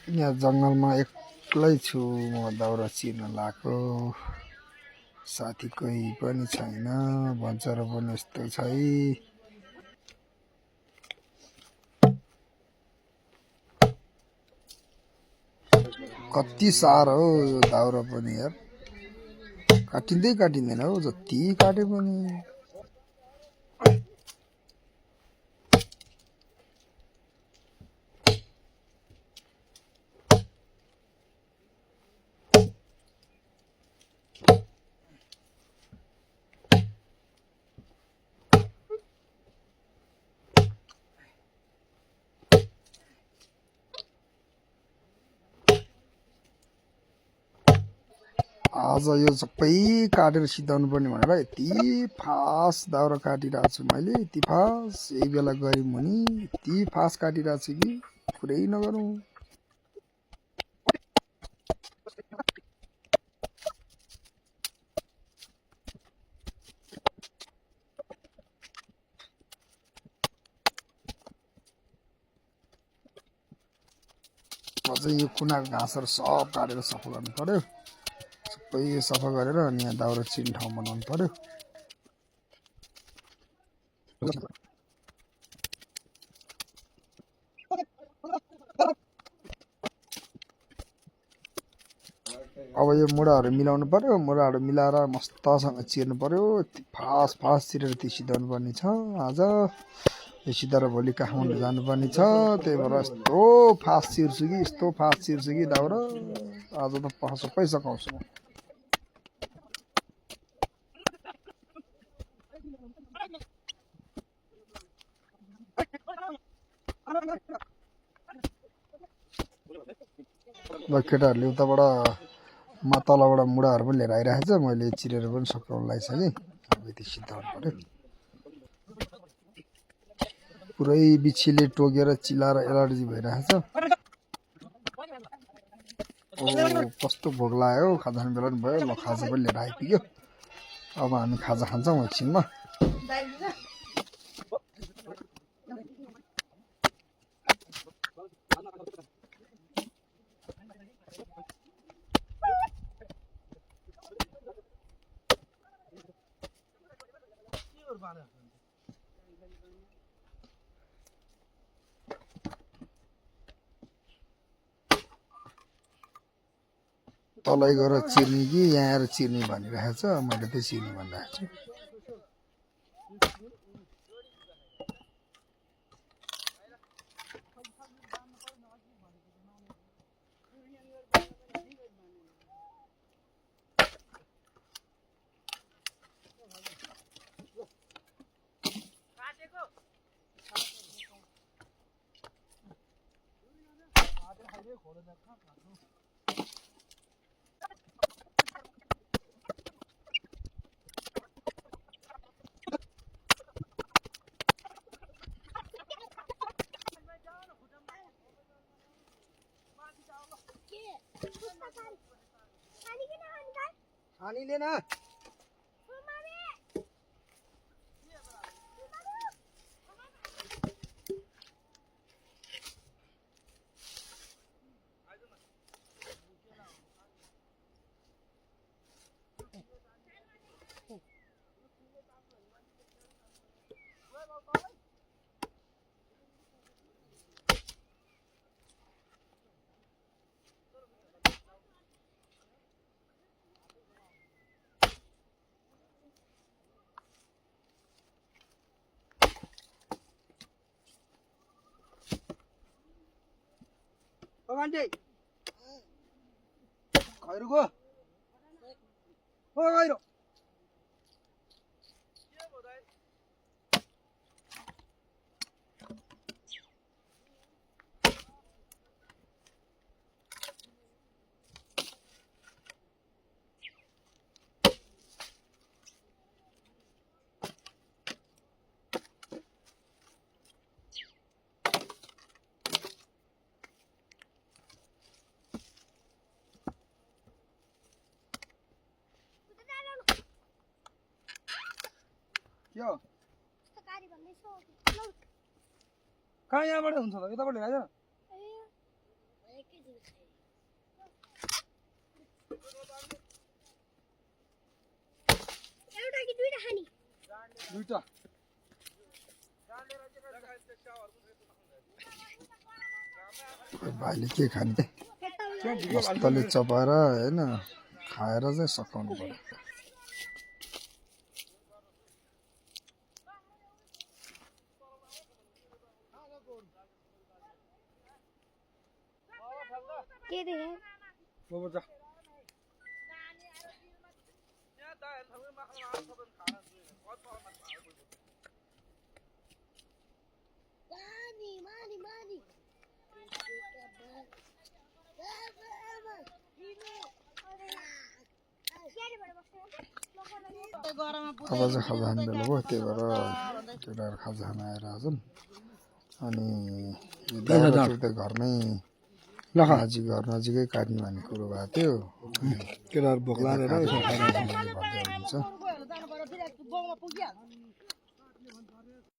यहाँ जङ्गलमा एक्लै छु म दाउरा चिर्न लाएको साथी कोही पनि छैन भन्छ र पनि यस्तो छै कति साह्रो हो यो दाउरा पनि यार काटिँदै काटिँदैन हो जति काटे पनि आज यो सबै काटेर सिधाउनु पर्ने भनेर यति फास्ट दाउरा काटिरहेको छु मैले यति फास्ट यही बेला गऱ्यौँ भने यति फास्ट काटिरहेको छु कि कुरै नगरौँ अझै यो कुनाको घाँसहरू सब काटेर सफा गर्नु पर्यो सबै सफा गरेर अनि यहाँ दाउरा चिर्ने ठाउँ बनाउनु पर्यो अब यो मुढाहरू मिलाउनु पर्यो मुढाहरू मिलाएर मस्तसँग चिर्नु पर्यो यति फास्ट फास्ट चिरेर त्यो सिधाउनु पर्ने छ आज यो सिधाएर भोलि काठमाडौँ जानुपर्ने छ त्यही भएर यस्तो फास्ट चिर्छु कि यस्तो फास्ट चिर्छु कि दाउरा आज त सबै सघाउँछु म ल केटाहरूले उताबाट तलबाट मुढाहरू पनि लिएर आइरहेको छ मैले चिरेर पनि सकाउनु लागिसकेँ अब यति सिधाउनु पर्यो पुरै बिच्छीले टोकेर चिलाएर एलर्जी भइरहेछ ओ कस्तो भोक लाग्यो खाजा खाने बेला पनि भयो ल खाजा पनि लिएर आइपुग्यो अब हामी खाजा खान्छौँ एकछिनमा तलै गएर चिर्ने कि यहाँ आएर चिर्ने भनिरहेको छ मैले त्यही चिर्ने भनिरहेको छु खानी लेना Anjay, khairu go. Khairu. यो सरकारी भन्दै छ कहाँ यहाँबाट हुन्छ त यताबाट ल्याइज दुईटा भाइले के खाने मस्तले चपाएर होइन खाएर चाहिँ सकाउनु पर्यो के देखे अब चाहिँ खाजा खाने बेला भयो त्यही भएर केटाहरू खाजा खान आएर आछन् अनि घरमै नजिक घर नजिकै काट्ने भन्ने कुरो भएको थियो केटाहरू भोक लागेर भन्दै हुनुहुन्छ